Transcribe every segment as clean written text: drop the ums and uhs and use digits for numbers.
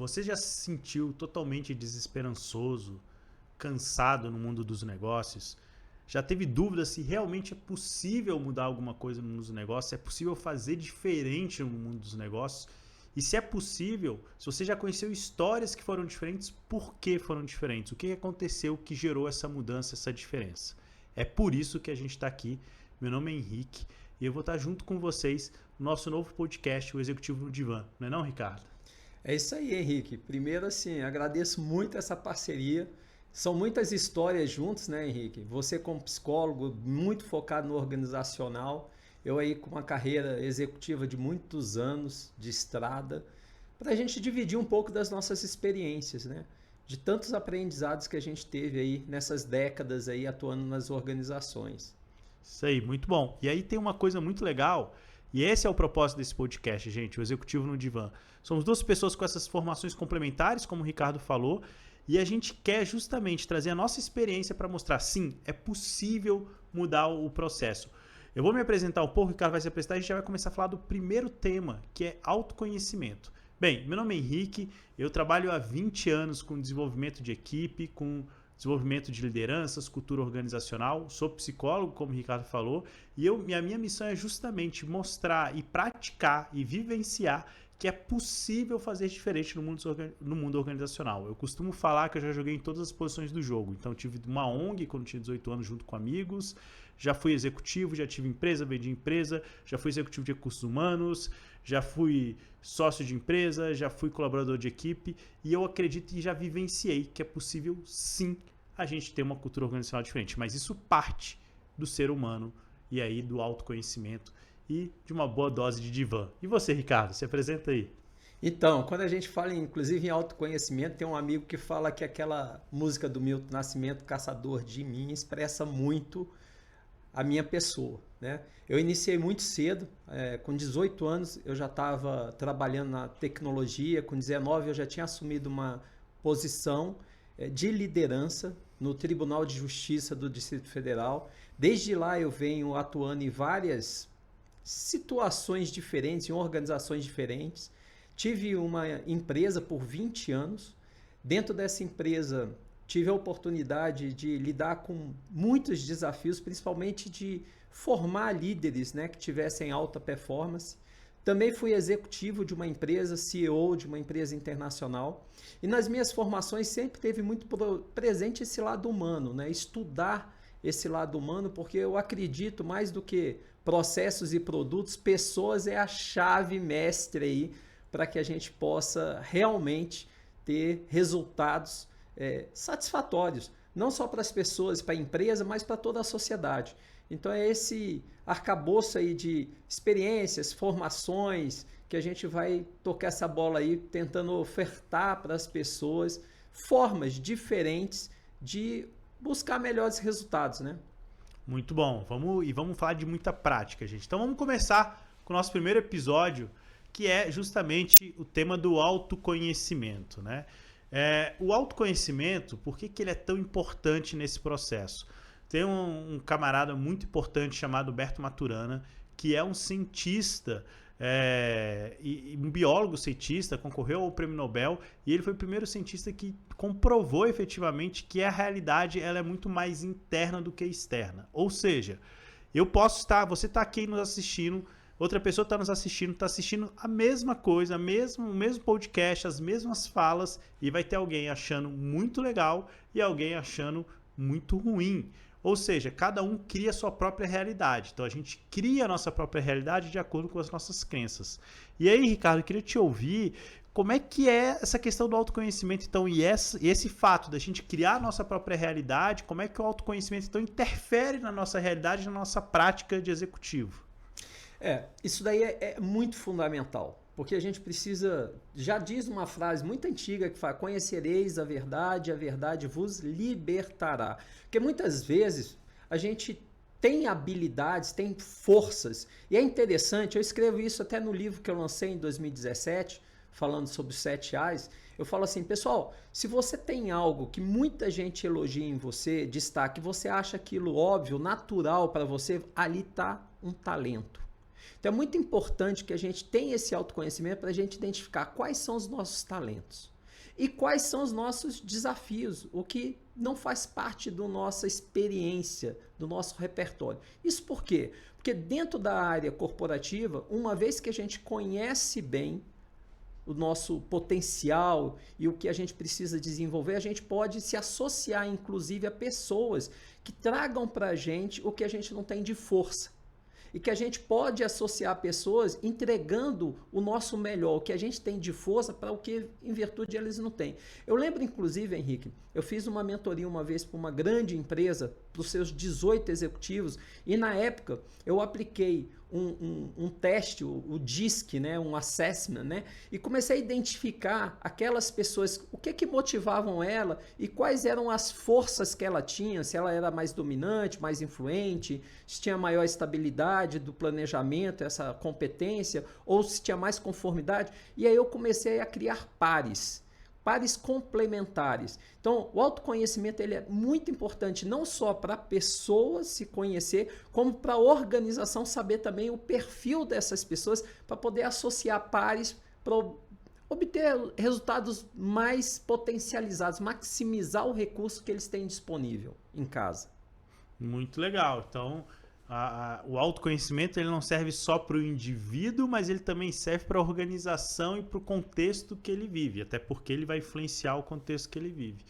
você já se sentiu totalmente desesperançoso, cansado no mundo dos negócios? Já teve dúvida se realmente é possível mudar alguma coisa no mundo dos negócios? É possível fazer diferente no mundo dos negócios? E se é possível, se você já conheceu histórias que foram diferentes, por que foram diferentes? O que aconteceu que gerou essa mudança, essa diferença? É por isso que a gente está aqui. Meu nome é Henrique e eu vou estar junto com vocês no nosso novo podcast, o Executivo no Divã. Não é não, Ricardo? É isso aí, Henrique. Primeiro, assim, agradeço muito essa parceria. São muitas histórias juntos, né, Henrique? Você como psicólogo, muito focado no organizacional. Eu aí com uma carreira executiva de muitos anos de estrada. Para a gente dividir um pouco das nossas experiências, né? De tantos aprendizados que a gente teve aí nessas décadas aí atuando nas organizações. Isso aí, muito bom. E aí tem uma coisa muito legal, e esse é o propósito desse podcast, gente, o Executivo no Divã. Somos duas pessoas com essas formações complementares, como o Ricardo falou, e a gente quer justamente trazer a nossa experiência para mostrar, sim, é possível mudar o processo. Eu vou me apresentar um pouco, o Ricardo vai se apresentar e a gente já vai começar a falar do primeiro tema, que é autoconhecimento. Bem, meu nome é Henrique, eu trabalho há 20 anos com desenvolvimento de equipe, com desenvolvimento de lideranças, cultura organizacional, sou psicólogo, como o Ricardo falou, e a minha missão é justamente mostrar e praticar e vivenciar que é possível fazer diferente no mundo organizacional. Eu costumo falar que eu já joguei em todas as posições do jogo, então tive uma ONG quando tinha 18 anos junto com amigos, já fui executivo, já tive empresa, vendi empresa, já fui executivo de recursos humanos, já fui sócio de empresa, já fui colaborador de equipe e eu acredito e já vivenciei que é possível sim a gente ter uma cultura organizacional diferente, mas isso parte do ser humano e aí do autoconhecimento e de uma boa dose de divã. E você, Ricardo, se apresenta aí. Então, quando a gente fala inclusive em autoconhecimento, tem um amigo que fala que aquela música do Milton Nascimento, Caçador de Mim, expressa muito a minha pessoa, né? Eu iniciei muito cedo, com 18 anos eu já estava trabalhando na tecnologia, com 19 eu já tinha assumido uma posição de liderança no Tribunal de Justiça do Distrito Federal. Desde lá eu venho atuando em várias situações diferentes, em organizações diferentes. Tive uma empresa por 20 anos. Dentro dessa empresa tive a oportunidade de lidar com muitos desafios, principalmente de formar líderes, né, que tivessem alta performance. Também fui executivo de uma empresa, CEO de uma empresa internacional. E nas minhas formações sempre teve muito presente esse lado humano, né? Estudar esse lado humano, porque eu acredito mais do que processos e produtos, pessoas é a chave mestre aí para que a gente possa realmente ter resultados satisfatórios, não só para as pessoas, para a empresa, mas para toda a sociedade. Então é esse arcabouço aí de experiências, formações, que a gente vai tocar essa bola aí, tentando ofertar para as pessoas formas diferentes de buscar melhores resultados, né? Muito bom. Vamos falar de muita prática, gente. Então vamos começar com o nosso primeiro episódio, que é justamente o tema do autoconhecimento, né? O autoconhecimento, por que ele é tão importante nesse processo? Tem um camarada muito importante chamado Humberto Maturana, que é um cientista e um biólogo cientista, concorreu ao Prêmio Nobel e ele foi o primeiro cientista que comprovou efetivamente que a realidade ela é muito mais interna do que externa. Ou seja, você está aqui nos assistindo, outra pessoa está nos assistindo, está assistindo a mesma coisa, o mesmo podcast, as mesmas falas e vai ter alguém achando muito legal e alguém achando muito ruim. Ou seja, cada um cria a sua própria realidade. Então a gente cria a nossa própria realidade de acordo com as nossas crenças. E aí, Ricardo, eu queria te ouvir como é que é essa questão do autoconhecimento, então, e esse fato da gente criar a nossa própria realidade, como é que o autoconhecimento então interfere na nossa realidade, na nossa prática de executivo? Isso daí é muito fundamental, porque a gente precisa, já diz uma frase muito antiga que fala, conhecereis a verdade vos libertará. Porque muitas vezes a gente tem habilidades, tem forças, e é interessante, eu escrevo isso até no livro que eu lancei em 2017, falando sobre os 7 A's, eu falo assim, pessoal, se você tem algo que muita gente elogia em você, destaque, você acha aquilo óbvio, natural para você, ali está um talento. Então é muito importante que a gente tenha esse autoconhecimento para a gente identificar quais são os nossos talentos. e quais são os nossos desafios, o que não faz parte da nossa experiência, do nosso repertório. Isso por quê? Porque dentro da área corporativa, uma vez que a gente conhece bem o nosso potencial e o que a gente precisa desenvolver, a gente pode se associar, inclusive, a pessoas que tragam para a gente o que a gente não tem de força. E que a gente pode associar pessoas entregando o nosso melhor, o que a gente tem de força para o que em virtude eles não têm. Eu lembro, inclusive, Henrique, eu fiz uma mentoria uma vez para uma grande empresa, para os seus 18 executivos, e na época eu apliquei um teste, o DISC, né, um assessment, né, e comecei a identificar aquelas pessoas, o que motivavam ela e quais eram as forças que ela tinha, se ela era mais dominante, mais influente, se tinha maior estabilidade do planejamento, essa competência, ou se tinha mais conformidade. E aí eu comecei a criar pares complementares. Então, o autoconhecimento ele é muito importante não só para a pessoa se conhecer, como para a organização saber também o perfil dessas pessoas para poder associar pares para obter resultados mais potencializados, maximizar o recurso que eles têm disponível em casa. Muito legal. Então, o autoconhecimento ele não serve só para o indivíduo, mas ele também serve para a organização e para o contexto que ele vive, até porque ele vai influenciar o contexto que ele vive.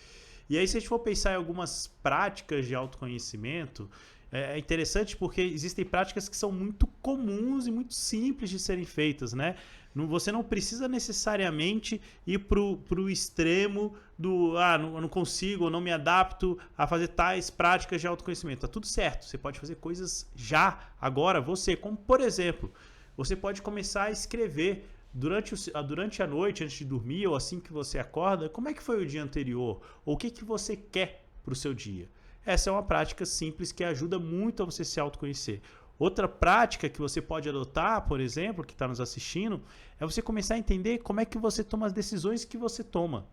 E aí, se a gente for pensar em algumas práticas de autoconhecimento, é interessante porque existem práticas que são muito comuns e muito simples de serem feitas, né? Você não precisa necessariamente ir para o extremo do não consigo ou não me adapto a fazer tais práticas de autoconhecimento. Tá tudo certo, você pode fazer coisas já, agora, como por exemplo, você pode começar a escrever durante a noite, antes de dormir ou assim que você acorda, como é que foi o dia anterior, ou o que você quer para o seu dia. Essa é uma prática simples que ajuda muito a você se autoconhecer. Outra prática que você pode adotar, por exemplo, que está nos assistindo, é você começar a entender como é que você toma as decisões que você toma.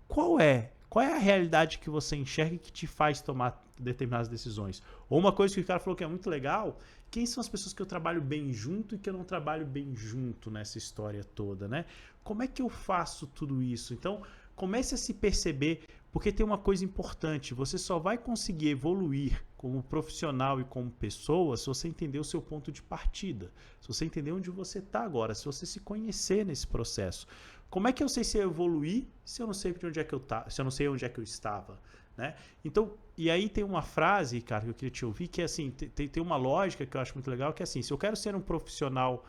Qual é a realidade que você enxerga que te faz tomar determinadas decisões? Ou uma coisa que o cara falou que é muito legal, quem são as pessoas que eu trabalho bem junto e que eu não trabalho bem junto nessa história toda, né? Como é que eu faço tudo isso? Então, comece a se perceber, porque tem uma coisa importante, você só vai conseguir evoluir como profissional e como pessoa se você entender o seu ponto de partida, se você entender onde você está agora, se você se conhecer nesse processo. Como é que eu sei se eu evoluí se eu não sei onde é que eu se eu não sei onde é que eu estava, né? Então, e aí tem uma frase, cara, que eu queria te ouvir, que é assim, tem uma lógica que eu acho muito legal, que é assim, se eu quero ser um profissional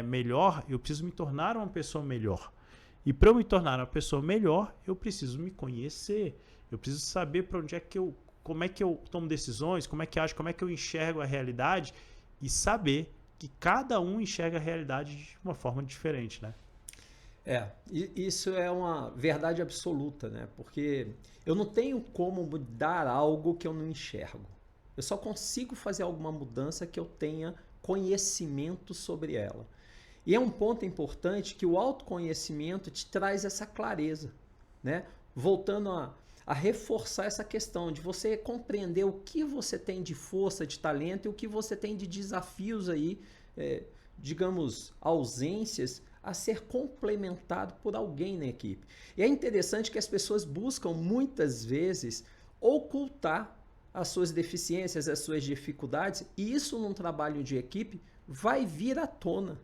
melhor, eu preciso me tornar uma pessoa melhor. E para eu me tornar uma pessoa melhor, eu preciso me conhecer. Eu preciso saber para onde é que como é que eu tomo decisões, como é que eu acho, como é que eu enxergo a realidade e saber que cada um enxerga a realidade de uma forma diferente, né? Isso é uma verdade absoluta, né? Porque eu não tenho como mudar algo que eu não enxergo. Eu só consigo fazer alguma mudança que eu tenha conhecimento sobre ela. E é um ponto importante que o autoconhecimento te traz essa clareza, né? Voltando a reforçar essa questão de você compreender o que você tem de força, de talento e o que você tem de desafios aí, digamos, ausências a ser complementado por alguém na equipe. E é interessante que as pessoas buscam muitas vezes ocultar as suas deficiências, as suas dificuldades, e isso num trabalho de equipe vai vir à tona.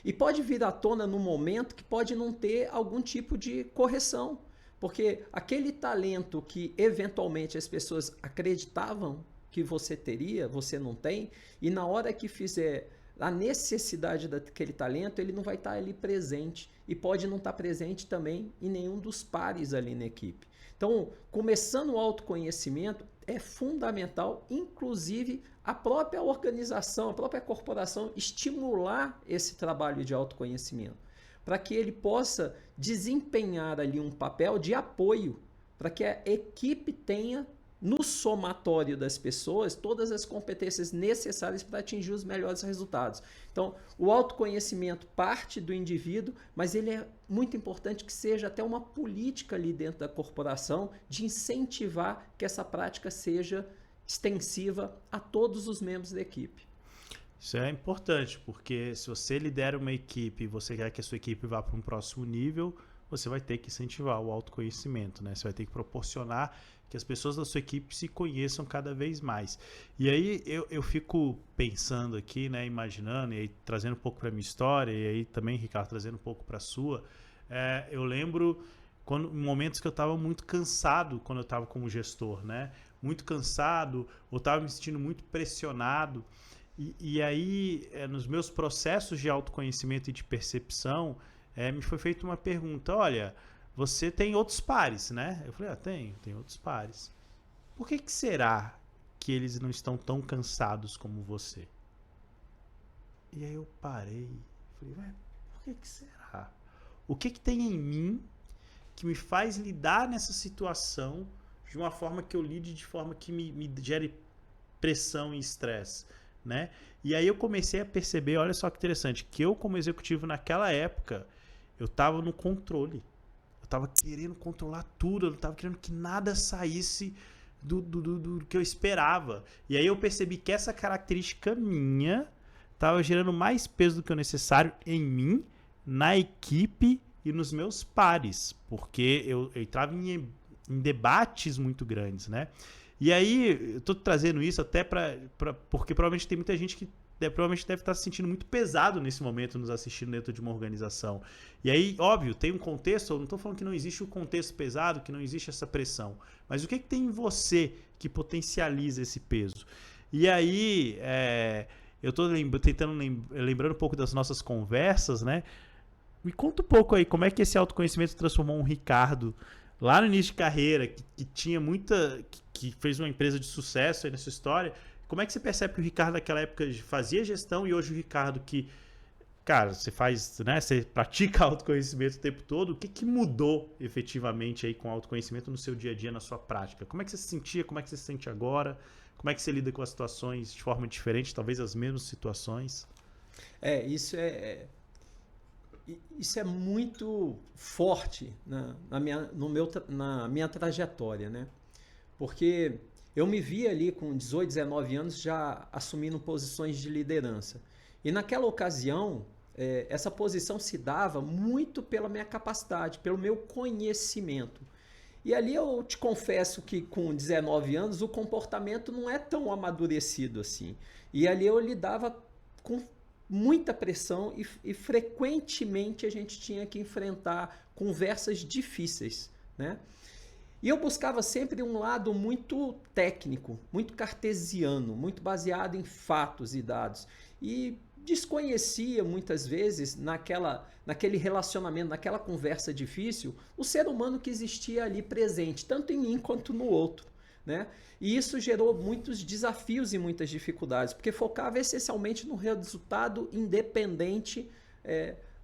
E pode vir à tona num momento que pode não ter algum tipo de correção, porque aquele talento que eventualmente as pessoas acreditavam que você teria, você não tem, e na hora que fizer a necessidade daquele talento, ele não vai estar ali presente e pode não estar presente também em nenhum dos pares ali na equipe. Então, começando o autoconhecimento é fundamental, inclusive a própria organização, a própria corporação estimular esse trabalho de autoconhecimento, para que ele possa desempenhar ali um papel de apoio, para que a equipe tenha no somatório das pessoas todas as competências necessárias para atingir os melhores resultados. Então, o autoconhecimento parte do indivíduo, mas ele é muito importante que seja até uma política ali dentro da corporação de incentivar que essa prática seja extensiva a todos os membros da equipe. Isso é importante, porque se você lidera uma equipe e você quer que a sua equipe vá para um próximo nível, você vai ter que incentivar o autoconhecimento, né? Você vai ter que proporcionar que as pessoas da sua equipe se conheçam cada vez mais. E aí eu fico pensando aqui, né, imaginando, e aí trazendo um pouco para a minha história, e aí também, Ricardo, trazendo um pouco para a sua. Eu lembro momentos que eu estava muito cansado quando eu estava como gestor, né? Muito cansado, ou estava me sentindo muito pressionado. E aí, nos meus processos de autoconhecimento e de percepção, me foi feita uma pergunta: olha, você tem outros pares, né? Eu falei, tem outros pares. Por que será que eles não estão tão cansados como você? E aí eu parei, falei, por que será? O que tem em mim que me faz lidar nessa situação de uma forma que eu lide de forma que me gere pressão e estresse, né? E aí eu comecei a perceber, olha só que interessante, que eu como executivo naquela época, eu estava no controle. Eu estava querendo controlar tudo, eu estava querendo que nada saísse do que eu esperava. E aí eu percebi que essa característica minha estava gerando mais peso do que o necessário em mim, na equipe e nos meus pares, porque eu entrava em debates muito grandes, né? E aí, eu tô trazendo isso até porque provavelmente tem muita gente que provavelmente deve estar se sentindo muito pesado nesse momento nos assistindo dentro de uma organização. E aí, óbvio, tem um contexto, eu não estou falando que não existe um contexto pesado, que não existe essa pressão, mas o que tem em você que potencializa esse peso? E aí, eu estou lembrando um pouco das nossas conversas, né? Me conta um pouco aí, como é que esse autoconhecimento transformou um Ricardo lá no início de carreira, que tinha muita... que fez uma empresa de sucesso aí nessa história. Como é que você percebe que o Ricardo naquela época fazia gestão e hoje o Ricardo que, cara, você faz, né, você pratica autoconhecimento o tempo todo, o que mudou efetivamente aí com o autoconhecimento no seu dia a dia, na sua prática? Como é que você se sentia, como é que você se sente agora? Como é que você lida com as situações de forma diferente, talvez as mesmas situações? Isso é muito forte na minha trajetória, né? Porque eu me vi ali com 18, 19 anos já assumindo posições de liderança. E naquela ocasião, essa posição se dava muito pela minha capacidade, pelo meu conhecimento. E ali eu te confesso que com 19 anos o comportamento não é tão amadurecido assim. E ali eu lidava com muita pressão e frequentemente a gente tinha que enfrentar conversas difíceis, né? E eu buscava sempre um lado muito técnico, muito cartesiano, muito baseado em fatos e dados. E desconhecia muitas vezes naquele relacionamento, naquela conversa difícil, o ser humano que existia ali presente, tanto em mim quanto no outro, né? E isso gerou muitos desafios e muitas dificuldades, porque focava essencialmente no resultado independente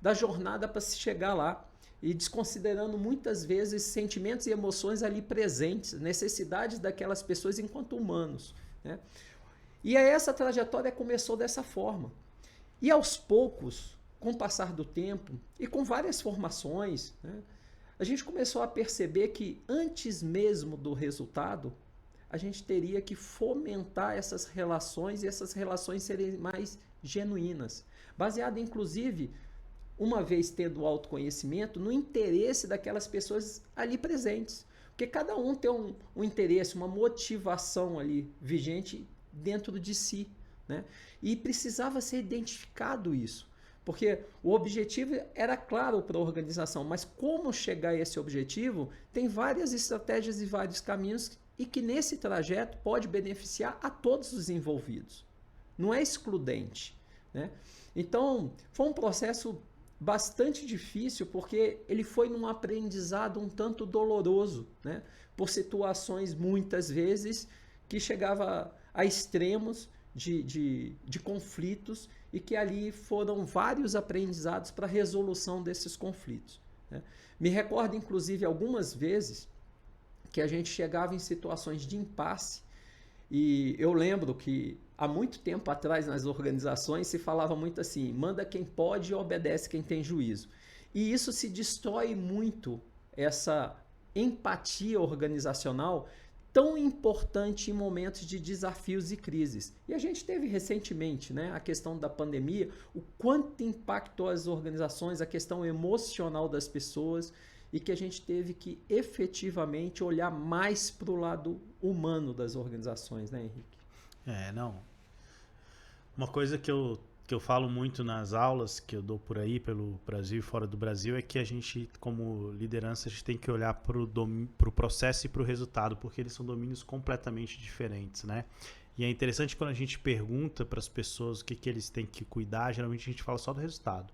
da jornada para se chegar lá, e desconsiderando muitas vezes sentimentos e emoções ali presentes, necessidades daquelas pessoas enquanto humanos, né? E aí essa trajetória começou dessa forma. E aos poucos, com o passar do tempo e com várias formações, né, a gente começou a perceber que antes mesmo do resultado, a gente teria que fomentar essas relações e essas relações serem mais genuínas, baseado inclusive, uma vez tendo o autoconhecimento, no interesse daquelas pessoas ali presentes. Porque cada um tem um interesse, uma motivação ali vigente dentro de si, né? E precisava ser identificado isso. Porque o objetivo era claro para a organização, mas como chegar a esse objetivo, tem várias estratégias e vários caminhos e que nesse trajeto pode beneficiar a todos os envolvidos. Não é excludente, né? Então, foi um processo bastante difícil porque ele foi num aprendizado um tanto doloroso, né? Por situações muitas vezes que chegava a extremos de conflitos e que ali foram vários aprendizados para a resolução desses conflitos, né? Me recordo inclusive algumas vezes que a gente chegava em situações de impasse e eu lembro que há muito tempo atrás nas organizações se falava muito assim, manda quem pode e obedece quem tem juízo. E isso se destrói muito, essa empatia organizacional tão importante em momentos de desafios e crises. E a gente teve recentemente, né, a questão da pandemia, o quanto impactou as organizações, a questão emocional das pessoas e que a gente teve que efetivamente olhar mais para o lado humano das organizações, né, Henrique? Não. Uma coisa que eu falo muito nas aulas que eu dou por aí, pelo Brasil e fora do Brasil, é que a gente, como liderança, a gente tem que olhar para o processo e para o resultado, porque eles são domínios completamente diferentes, né? E é interessante quando a gente pergunta para as pessoas o que eles têm que cuidar, geralmente a gente fala só do resultado.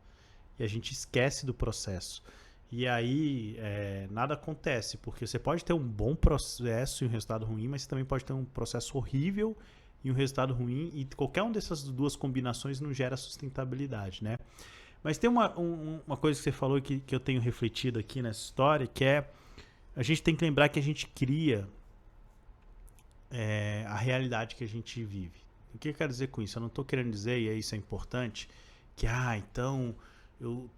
E a gente esquece do processo. E aí nada acontece, porque você pode ter um bom processo e um resultado ruim, mas você também pode ter um processo horrível e um resultado ruim, e qualquer uma dessas duas combinações não gera sustentabilidade, né? Mas tem uma coisa que você falou que eu tenho refletido aqui nessa história, que é a gente tem que lembrar que a gente cria a realidade que a gente vive. O que eu quero dizer com isso? Eu não estou querendo dizer, e isso é importante, que então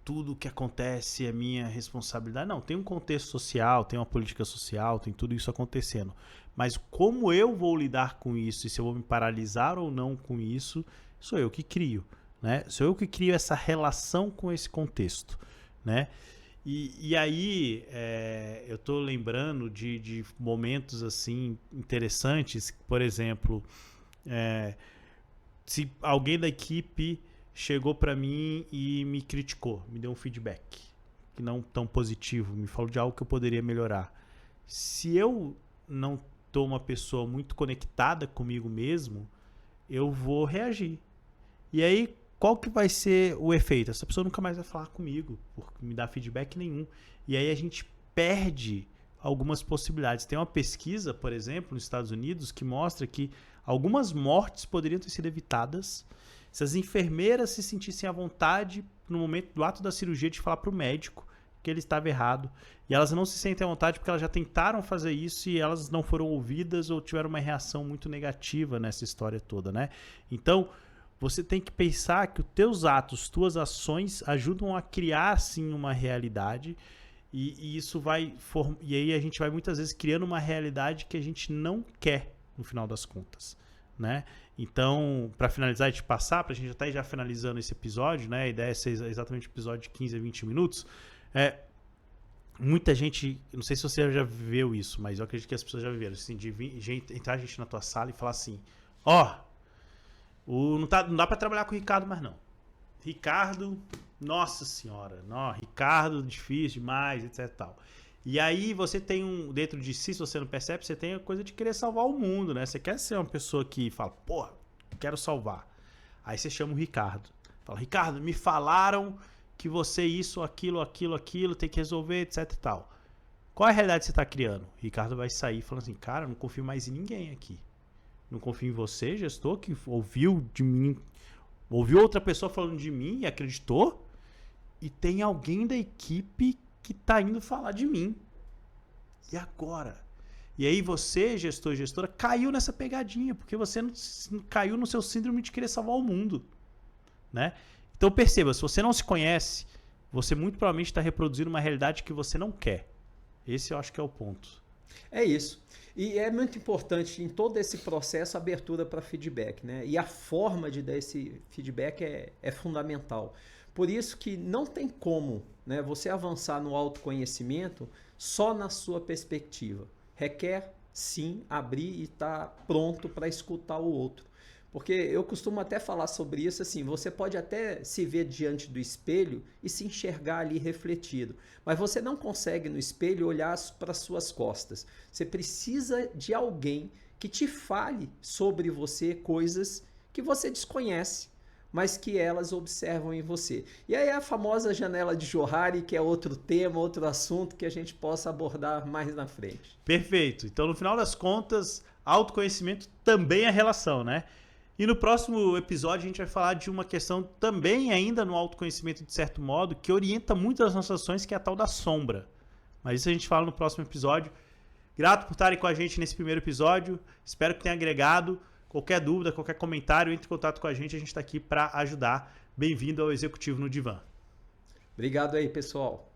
tudo que acontece é minha responsabilidade. Não, tem um contexto social, tem uma política social, tem tudo isso acontecendo. Mas como eu vou lidar com isso e se eu vou me paralisar ou não com isso, sou eu que crio, né? Sou eu que crio essa relação com esse contexto, né? E aí eu estou lembrando de momentos assim interessantes, por exemplo, se alguém da equipe chegou para mim e me criticou, me deu um feedback que não tão positivo, me falou de algo que eu poderia melhorar. Se eu não estou uma pessoa muito conectada comigo mesmo, eu vou reagir. E aí, qual que vai ser o efeito? Essa pessoa nunca mais vai falar comigo, porque me dá feedback nenhum. E aí a gente perde algumas possibilidades. Tem uma pesquisa, por exemplo, nos Estados Unidos, que mostra que algumas mortes poderiam ter sido evitadas se as enfermeiras se sentissem à vontade no momento do ato da cirurgia de falar para o médico que ele estava errado. E elas não se sentem à vontade porque elas já tentaram fazer isso e elas não foram ouvidas ou tiveram uma reação muito negativa nessa história toda, né? Então, você tem que pensar que os teus atos, tuas ações ajudam a criar, sim, uma realidade e isso e aí a gente vai muitas vezes criando uma realidade que a gente não quer no final das contas, né? Então, para finalizar e te passar, para a gente já estar já finalizando esse episódio, né? A ideia é ser exatamente um episódio de 15 a 20 minutos. Muita gente, não sei se você já viveu isso, mas eu acredito que as pessoas já viveram, assim, de entrar a gente na tua sala e falar assim, não dá para trabalhar com o Ricardo mais não. Ricardo, nossa senhora, Ricardo difícil demais, etc e tal. E aí você tem dentro de si, se você não percebe, você tem a coisa de querer salvar o mundo, né? Você quer ser uma pessoa que fala, quero salvar. Aí você chama o Ricardo. Fala, Ricardo, me falaram que você isso, aquilo, tem que resolver, etc e tal. Qual é a realidade que você está criando? O Ricardo vai sair falando assim, cara, não confio mais em ninguém aqui. Não confio em você, gestor, que ouviu de mim, ouviu outra pessoa falando de mim e acreditou. E tem alguém da equipe que está indo falar de mim. E agora? E aí você, gestor e gestora, caiu nessa pegadinha, porque você não caiu no seu síndrome de querer salvar o mundo, né? Então perceba, se você não se conhece, você muito provavelmente está reproduzindo uma realidade que você não quer. Esse eu acho que é o ponto. É isso. E é muito importante em todo esse processo a abertura para feedback, né? E a forma de dar esse feedback é fundamental. Por isso que não tem como, né, você avançar no autoconhecimento só na sua perspectiva. Requer, sim, abrir e estar pronto para escutar o outro. Porque eu costumo até falar sobre isso assim, você pode até se ver diante do espelho e se enxergar ali refletido, mas você não consegue no espelho olhar para as suas costas. Você precisa de alguém que te fale sobre você coisas que você desconhece, mas que elas observam em você. E aí a famosa janela de Johari, que é outro tema, outro assunto que a gente possa abordar mais na frente. Perfeito. Então, no final das contas, autoconhecimento também é relação, né? E no próximo episódio a gente vai falar de uma questão também ainda no autoconhecimento de certo modo, que orienta muito as nossas ações, que é a tal da sombra. Mas isso a gente fala no próximo episódio. Grato por estarem com a gente nesse primeiro episódio. Espero que tenha agregado. Qualquer dúvida, qualquer comentário, entre em contato com a gente está aqui para ajudar. Bem-vindo ao Executivo no Divã. Obrigado aí, pessoal.